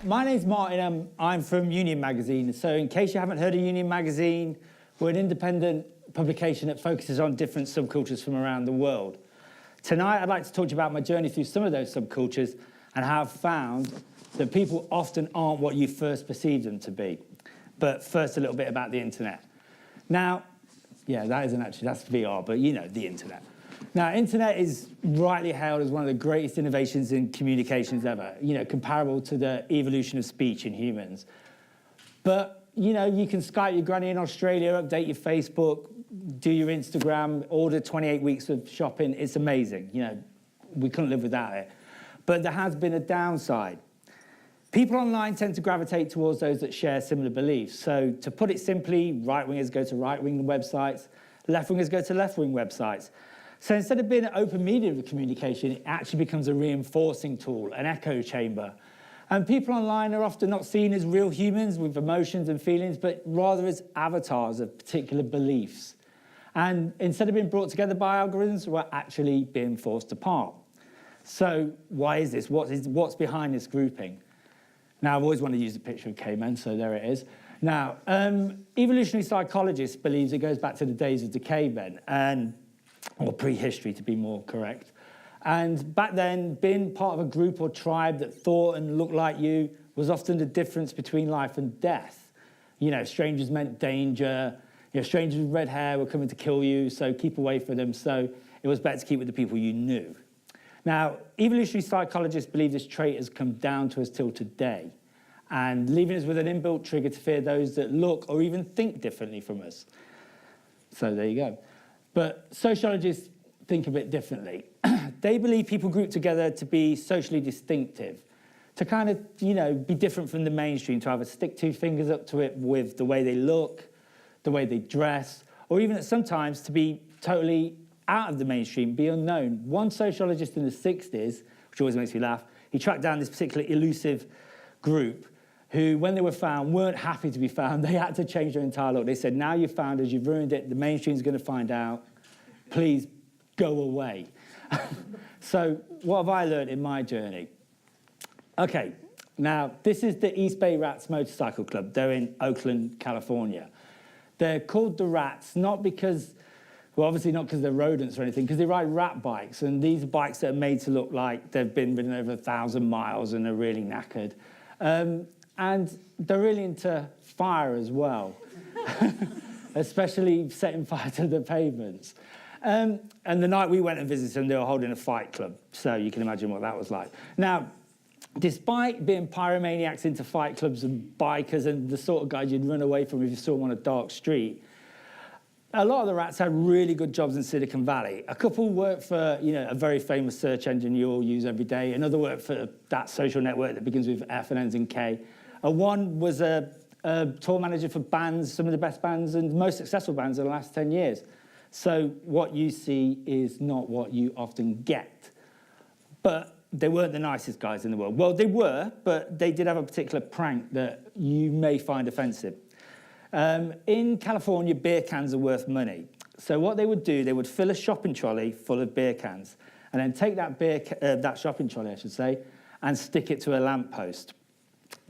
My name's Martin. I'm from Union Magazine. So in case you haven't heard of Union Magazine, we're an independent publication that focuses on different subcultures from around the world. Tonight, I'd like to talk to you about my journey through some of those subcultures and how I've found that people often aren't what you first perceived them to be. But first, a little bit about the internet. Now, yeah, that isn't actually, that's VR, but you know, the internet. Now, internet is rightly hailed as one of the greatest innovations in communications ever, you know, comparable to the evolution of speech in humans. But, you know, you can Skype your granny in Australia, update your Facebook, do your Instagram, order 28 weeks of shopping. It's amazing. You know, we couldn't live without it. But there has been a downside. People online tend to gravitate towards those that share similar beliefs. So to put it simply, right-wingers go to right-wing websites, left-wingers go to left-wing websites. So instead of being an open medium of communication, it actually becomes a reinforcing tool, an echo chamber. And people online are often not seen as real humans with emotions and feelings, but rather as avatars of particular beliefs. And instead of being brought together by algorithms, we're actually being forced apart. So why is this? What's behind this grouping? Now, I've always wanted to use a picture of cavemen, so there it is. Now, evolutionary psychologists believe it goes back to the days of the cavemen, or prehistory to be more correct. And back then, being part of a group or tribe that thought and looked like you was often the difference between life and death. You know, strangers meant danger. You know, strangers with red hair were coming to kill you, so keep away from them. So it was better to keep with the people you knew. Now, evolutionary psychologists believe this trait has come down to us till today, and leaving us with an inbuilt trigger to fear those that look or even think differently from us. So there you go. But sociologists think a bit differently. They believe people group together to be socially distinctive, to kind of, you know, be different from the mainstream, to either stick two fingers up to it with the way they look, the way they dress, or even sometimes to be totally out of the mainstream, be unknown. One sociologist in the 60s, which always makes me laugh, he tracked down this particularly elusive group who, when they were found, weren't happy to be found. They had to change their entire look. They said, now you've found us, you've ruined it, the mainstream's going to find out, please go away. So what have I learned in my journey? Okay, now this is the East Bay Rats Motorcycle Club. They're in Oakland, California. They're called the Rats, not because, well, obviously not because they're rodents or anything, because they ride rat bikes, and these are bikes that are made to look like they've been ridden over 1,000 miles and are really knackered. And they're really into fire as well, especially setting fire to the pavements. And the night we went and visited them, they were holding a fight club, so you can imagine what that was like. Now, despite being pyromaniacs into fight clubs and bikers and the sort of guys you'd run away from if you saw them on a dark street, a lot of the rats had really good jobs in Silicon Valley. A couple worked for, you know, a very famous search engine you all use every day. Another worked for that social network that begins with F and ends in K. One was a tour manager for bands, some of the best bands and most successful bands in the last 10 years. So what you see is not what you often get. But they weren't the nicest guys in the world. Well, they were, but they did have a particular prank that you may find offensive. In California, beer cans are worth money. So what they would do, they would fill a shopping trolley full of beer cans and then take that shopping trolley, I should say, and stick it to a lamppost.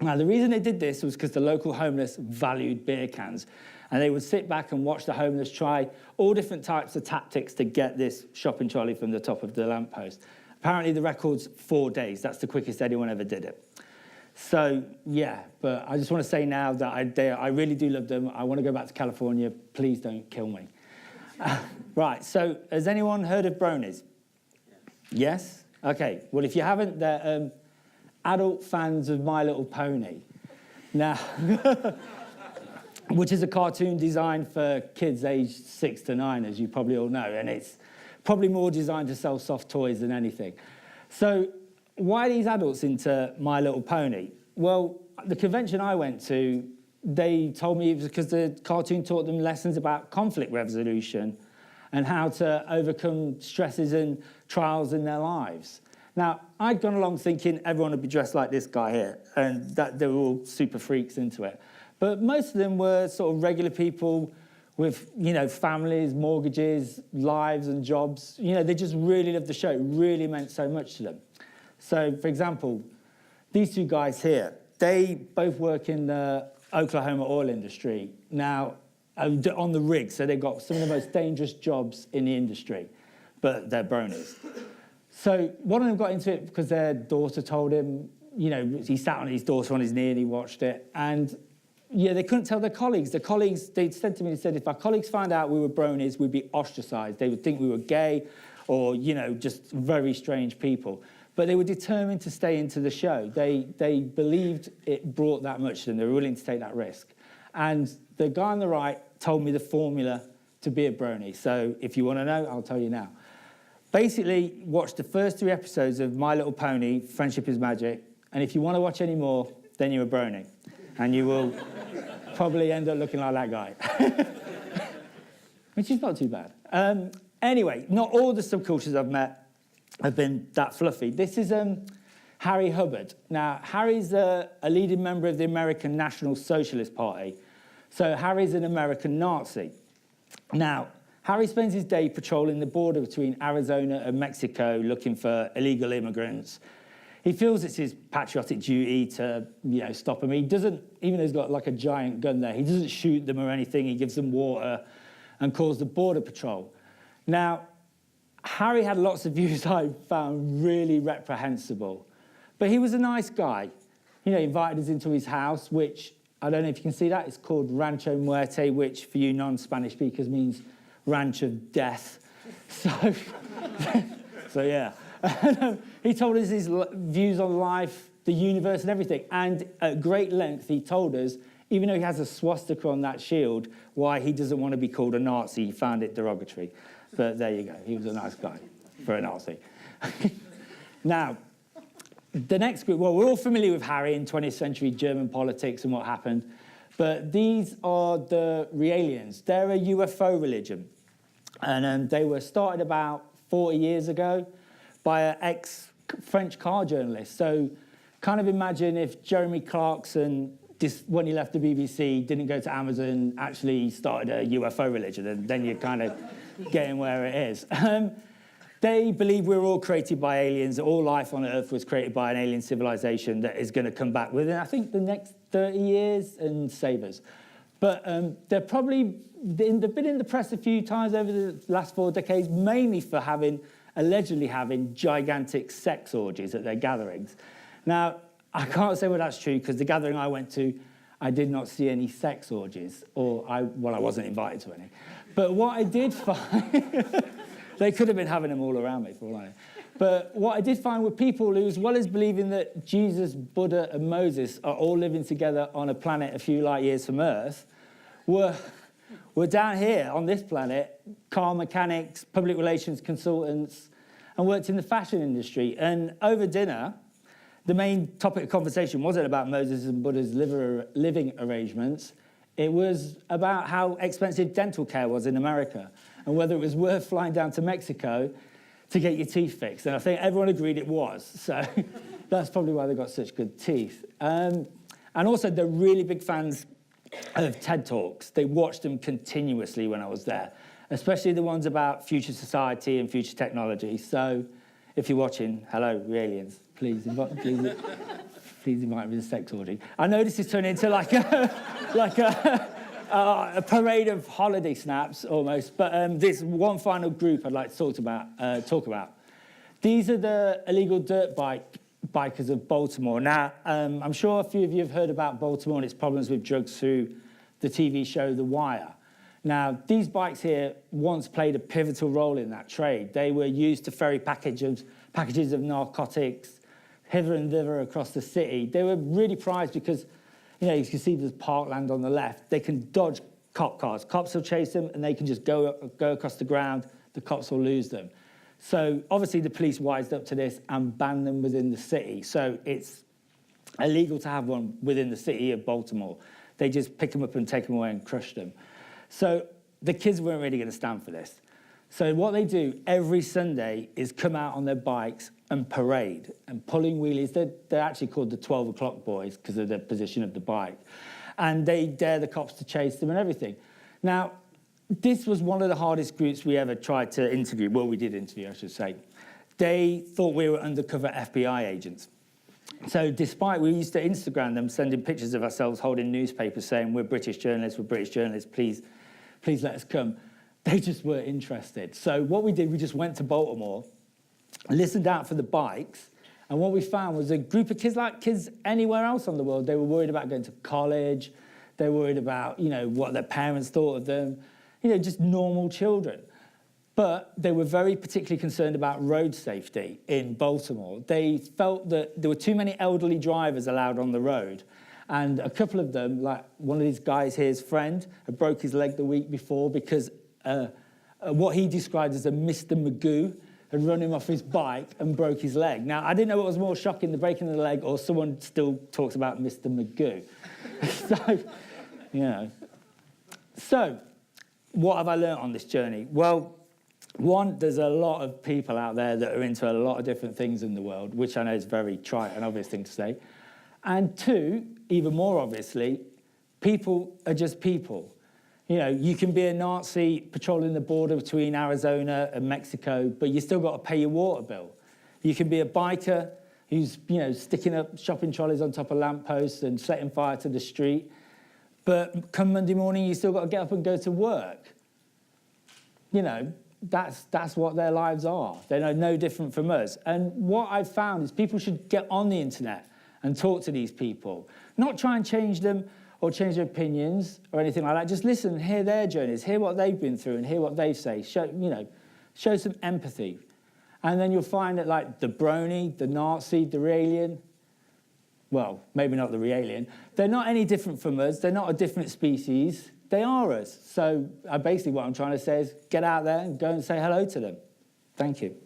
Now, the reason they did this was because the local homeless valued beer cans. And they would sit back and watch the homeless try all different types of tactics to get this shopping trolley from the top of the lamppost. Apparently, the record's 4 days. That's the quickest anyone ever did it. So, yeah, but I just want to say now that I really do love them. I want to go back to California. Please don't kill me. Right, so has anyone heard of bronies? Yes? Okay, well, if you haven't, they're adult fans of My Little Pony. Now, which is a cartoon designed for kids aged 6 to 9, as you probably all know, and it's probably more designed to sell soft toys than anything. So why are these adults into My Little Pony? Well, the convention I went to, they told me it was because the cartoon taught them lessons about conflict resolution and how to overcome stresses and trials in their lives. Now, I'd gone along thinking everyone would be dressed like this guy here, and that they were all super freaks into it. But most of them were sort of regular people with, you know, families, mortgages, lives and jobs. You know, they just really loved the show. It really meant so much to them. So, for example, these two guys here, they both work in the Oklahoma oil industry. Now, on the rig, so they've got some of the most dangerous jobs in the industry, but they're bronies. So one of them got into it because their daughter told him, you know, he sat on his daughter on his knee and he watched it. And yeah, they couldn't tell their colleagues. The colleagues, they said to me, they said, if our colleagues found out we were bronies, we'd be ostracized. They would think we were gay or, you know, just very strange people. But they were determined to stay into the show. They believed it brought that much to them. They were willing to take that risk. And the guy on the right told me the formula to be a brony. So if you want to know, I'll tell you now. Basically, watch the first 3 episodes of My Little Pony, Friendship is Magic. And if you want to watch any more, then you're a brony. And you will probably end up looking like that guy. Which is not too bad. Anyway, not all the subcultures I've met have been that fluffy. This is Harry Hubbard. Now, Harry's a leading member of the American National Socialist Party. So Harry's an American Nazi. Now, Harry spends his day patrolling the border between Arizona and Mexico looking for illegal immigrants. He feels it's his patriotic duty to, you know, stop them. He doesn't, even though he's got like a giant gun there, he doesn't shoot them or anything. He gives them water and calls the border patrol. Now, Harry had lots of views I found really reprehensible, but he was a nice guy. You know, he invited us into his house, which, I don't know if you can see that, it's called Rancho Muerte, which for you non-Spanish speakers means ranch of death. So yeah. He told us his views on life, the universe and everything. And at great length, he told us, even though he has a swastika on that shield, why he doesn't want to be called a Nazi. He found it derogatory. But there you go. He was a nice guy for a Nazi. Now, the next group, well, we're all familiar with Harry in 20th century German politics and what happened. But these are the Realians. They're a UFO religion. And they were started about 40 years ago by an ex-French car journalist. So kind of imagine if Jeremy Clarkson, when he left the BBC, didn't go to Amazon, actually started a UFO religion, and then you're kind of getting where it is. They believe we're all created by aliens, that all life on Earth was created by an alien civilization that is going to come back within, I think, the next 30 years and save us. But they're probably, they've been in the press a few times over the last 4 decades, mainly for allegedly having gigantic sex orgies at their gatherings. Now, I can't say whether that's true, because the gathering I went to, I did not see any sex orgies, or I wasn't invited to any. But what I did find, they could have been having them all around me for all I know. But what I did find were people who, as well as believing that Jesus, Buddha, and Moses are all living together on a planet a few light years from Earth, were down here on this planet, car mechanics, public relations consultants, and worked in the fashion industry. And over dinner, the main topic of conversation wasn't about Moses and Buddha's living arrangements. It was about how expensive dental care was in America and whether it was worth flying down to Mexico to get your teeth fixed. And I think everyone agreed it was. So that's probably why they got such good teeth. And also, they're really big fans of TED Talks. They watched them continuously when I was there, especially the ones about future society and future technology. So if you're watching, hello, Realians, please invite me to sex orgy. I know this is turning into like a parade of holiday snaps almost, but this one final group I'd like to talk about. These are the illegal dirt bikers of Baltimore. Now, I'm sure a few of you have heard about Baltimore and its problems with drugs through the TV show The Wire. Now, these bikes here once played a pivotal role in that trade. They were used to ferry packages of narcotics hither and thither across the city. They were really prized because, you know, you can see there's parkland on the left. They can dodge cop cars. Cops will chase them, and they can just go across the ground. The cops will lose them. So obviously the police wised up to this and banned them within the city. So it's illegal to have one within the city of Baltimore. They just pick them up and take them away and crush them. So the kids weren't really going to stand for this. So what they do every Sunday is come out on their bikes and parade and pulling wheelies. They're actually called the 12 o'clock boys because of the position of the bike. And they dare the cops to chase them and everything. Now, this was one of the hardest groups we ever tried to interview. Well, we did interview, I should say. They thought we were undercover FBI agents. So despite we used to Instagram them, sending pictures of ourselves holding newspapers saying, we're British journalists, please let us come. They just weren't interested. So what we did, we just went to Baltimore, listened out for the bikes, and what we found was a group of kids like kids anywhere else on the world. They were worried about going to college. They were worried about, what their parents thought of them. Just normal children. But they were very particularly concerned about road safety in Baltimore. They felt that there were too many elderly drivers allowed on the road. And a couple of them, like one of these guys here's friend, had broke his leg the week before because what he described as a Mr. Magoo had run him off his bike and broke his leg. Now, I didn't know what was more shocking, the breaking of the leg or someone still talks about Mr. Magoo. So, what have I learned on this journey? Well, one, there's a lot of people out there that are into a lot of different things in the world, which I know is very trite and obvious thing to say. And two, even more obviously, people are just people. You can be a Nazi patrolling the border between Arizona and Mexico, but you still got to pay your water bill. You can be a biker who's, sticking up shopping trolleys on top of lampposts and setting fire to the street. But come Monday morning, you still got to get up and go to work. That's what their lives are. They're no different from us. And what I've found is people should get on the internet and talk to these people. Not try and change them or change their opinions or anything like that. Just listen, hear their journeys, hear what they've been through and hear what they say. Show some empathy. And then you'll find that like the brony, the Nazi, the alien, well, maybe not the alien, they're not any different from us. They're not a different species. They are us. So basically what I'm trying to say is get out there and go and say hello to them. Thank you.